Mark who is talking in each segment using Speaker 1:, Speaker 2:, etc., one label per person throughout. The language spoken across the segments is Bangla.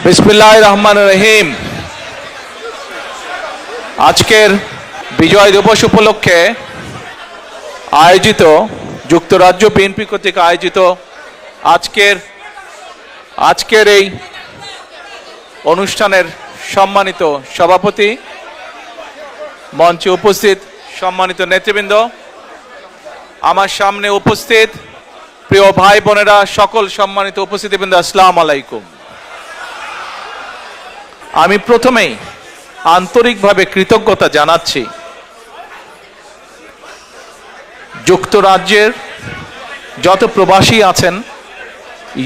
Speaker 1: বিসমিল্লাহির রহমানির রহিম। আজকের বিজয় দিবস উপলক্ষে আয়োজিত যুক্তরাজ্য বিএনপি কর্তৃক আয়োজিত আজকের এই অনুষ্ঠানের সম্মানিত সভাপতি, মঞ্চে উপস্থিত সম্মানিত নেতৃবৃন্দ, আমার সামনে উপস্থিত প্রিয় ভাই বোনেরা, সকল সম্মানিত উপস্থিতিবৃন্দ, আসসালামু আলাইকুম। আমি প্রথমেই আন্তরিকভাবে কৃতজ্ঞতা জানাচ্ছি যুক্তরাজ্যের যত প্রবাসী আছেন,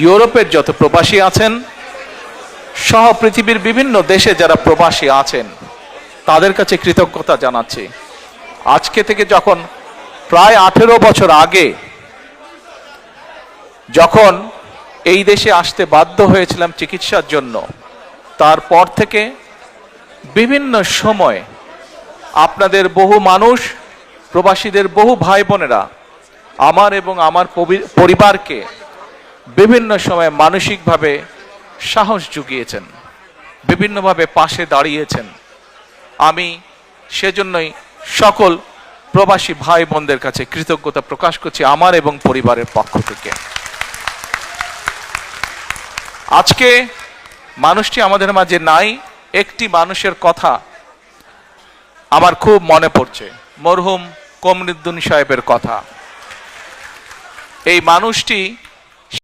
Speaker 1: ইউরোপের যত প্রবাসী আছেন, সহ পৃথিবীর বিভিন্ন দেশে যারা প্রবাসী আছেন তাদের কাছে কৃতজ্ঞতা জানাচ্ছি। আজকে থেকে যখন প্রায় 18 বছর আগে যখন এই দেশে আসতে বাধ্য হয়েছিলাম চিকিৎসার জন্য, তারপর থেকে বিভিন্ন সময় আপনাদের বহু মানুষ, প্রবাসীদের বহু ভাই বোনেরা আমার এবং আমার পরিবারকে বিভিন্ন সময় মানসিকভাবে সাহস জুগিয়েছেন, বিভিন্নভাবে পাশে দাঁড়িয়েছেন। আমি সেজন্যই সকল প্রবাসী ভাই বোনদের কাছে কৃতজ্ঞতা প্রকাশ করছি আমার এবং পরিবারের পক্ষ থেকে। আজকে মানুষটি আমাদের মাঝে নাই, একটি মানুষের কথা আমার খুব মনে পড়ছে, মরহুম কমরুদ্দিন সাহেবের কথা। এই মানুষটি